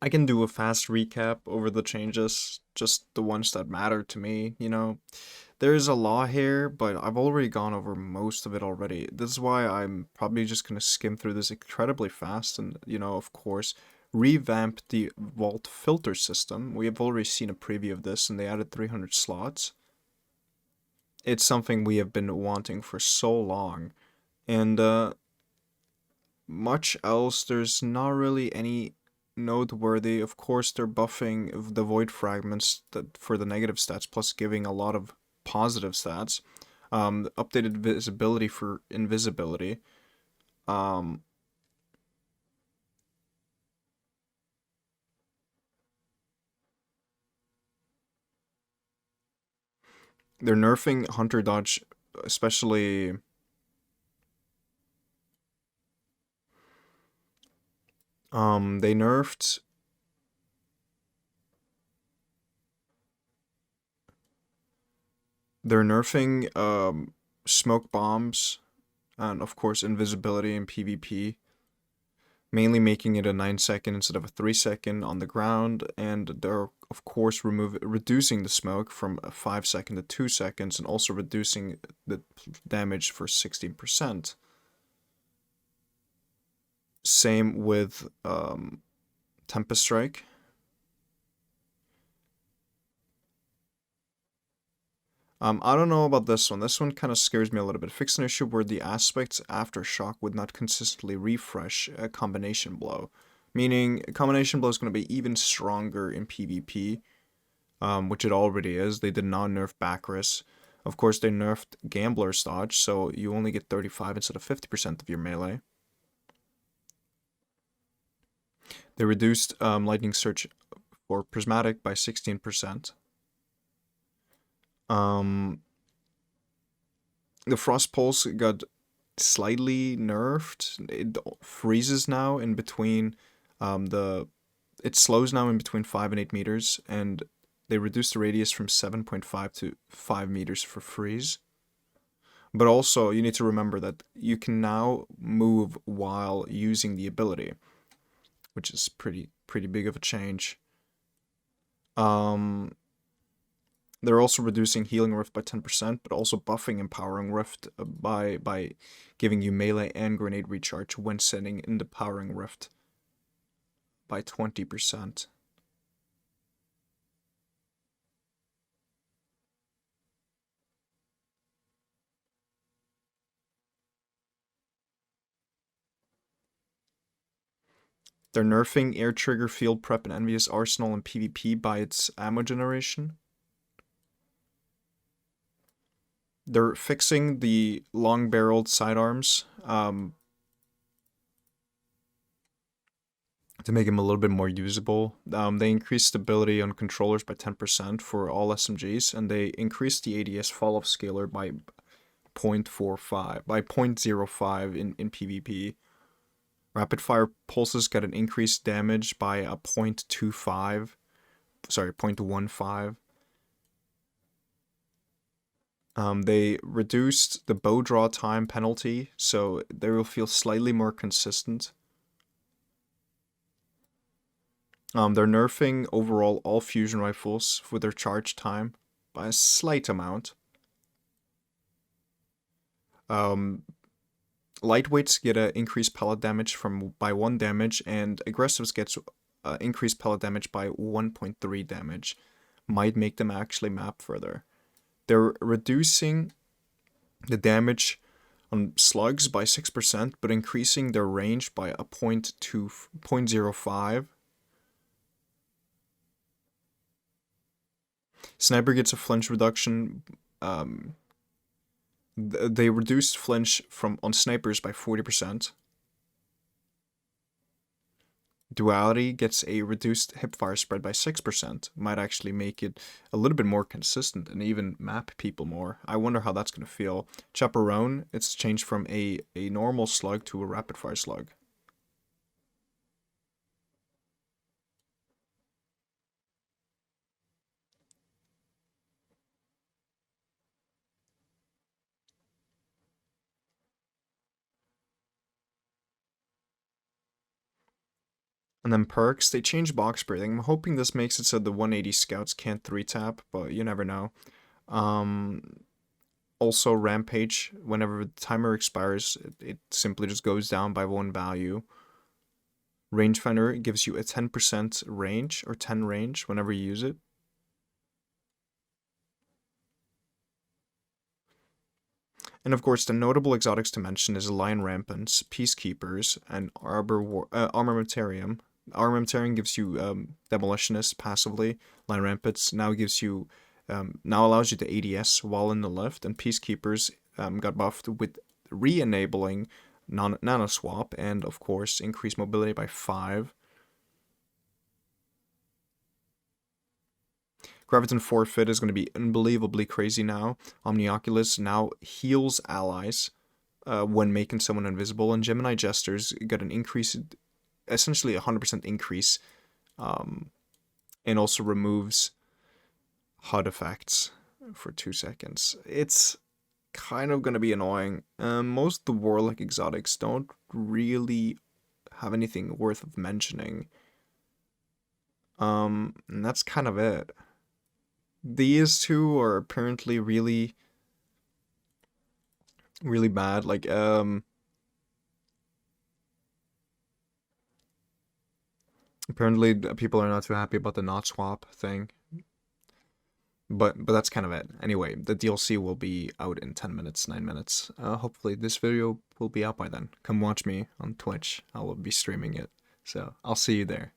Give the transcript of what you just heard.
I can do a fast recap over the changes, just the ones that matter to me, you know. There's a lot here, but I've already gone over most of it already. This is why I'm probably just going to skim through this incredibly fast and, of course, revamp the vault filter system. We have already seen a preview of this and they added 300 slots. It's something we have been wanting for so long. And much else, there's not really any noteworthy. Of course, they're buffing the void fragments for the negative stats, plus giving a lot of positive stats. Updated visibility for invisibility. Um, they're nerfing Hunter Dodge, especially. They nerfed. They're nerfing smoke bombs, and of course invisibility in PvP, mainly making it a 9 second instead of a 3 second on the ground, and they're of course reducing the smoke from a 5 second to 2 seconds, and also reducing the damage for 16%. Same with Tempest Strike. I don't know about this one. This one kind of scares me a little bit. Fix an issue where the aspects aftershock would not consistently refresh a combination blow. Meaning, a combination blow is going to be even stronger in PvP, which it already is. They did not nerf Bacchus. Of course, they nerfed Gambler's Dodge, so you only get 35 instead of 50% of your melee. They reduced Lightning Surge for Prismatic by 16%. Um, the Frost Pulse got slightly nerfed. It freezes now in between the it slows now in between 5 and 8 meters, and they reduced the radius from 7.5 to 5 meters for freeze. But also, you need to remember that you can now move while using the ability, which is pretty big of a change. Um, they're also reducing Healing Rift by 10%, but also buffing Empowering Rift by giving you melee and grenade recharge when setting in the Powering Rift by 20%. They're nerfing Air Trigger, Field Prep, and Envious Arsenal in PvP by its ammo generation. They're fixing the long-barreled sidearms to make them a little bit more usable. They increased stability on controllers by 10% for all SMGs, and they increased the ADS fall-off scaler by 0.45, by 0.05 in PvP. Rapid fire pulses get an increased damage by a 0.25, sorry, 0.15. They reduced the bow draw time penalty, so they will feel slightly more consistent. They're nerfing overall all fusion rifles with their charge time by a slight amount. Um, Lightweights get an increased pellet damage by 1 damage, and aggressives gets increased pellet damage by 1.3 damage. Might make them actually map further. They're reducing the damage on slugs by 6%, but increasing their range by a 0.05. Sniper gets a flinch reduction. They reduced flinch on snipers by 40%. Duality gets a reduced hipfire spread by 6%. Might actually make it a little bit more consistent and even map people more. I wonder how that's going to feel. Chaperone, it's changed from a normal slug to a rapid fire slug. And then perks, they changed box breathing. I'm hoping this makes it so the 180 scouts can't 3-tap, but you never know. Also, Rampage, whenever the timer expires, it simply just goes down by 1 value. Rangefinder gives you a 10% range, or 10 range, whenever you use it. And of course, the notable exotics to mention is Lion Rampants, Peacekeepers, and Armamentarium. Armamentarium gives you Demolitionist passively. Lion Rampants now gives you now allows you to ADS while in the lift, and Peacekeepers got buffed with re-enabling Nano Swap, and of course increased mobility by 5. Graviton Forfeit is going to be unbelievably crazy now. Omnioculus now heals allies when making someone invisible, and Gemini Jesters got an increase, essentially 100% increase, and also removes HUD effects for 2 seconds. It's kind of going to be annoying. Most of the Warlock exotics don't really have anything worth of mentioning. And that's kind of it. These two are apparently really bad. Like, apparently people are not too happy about the not swap thing. But that's kind of it. Anyway, the DLC will be out in 10 minutes, 9 minutes. Hopefully this video will be out by then. Come watch me on Twitch. I will be streaming it. So I'll see you there.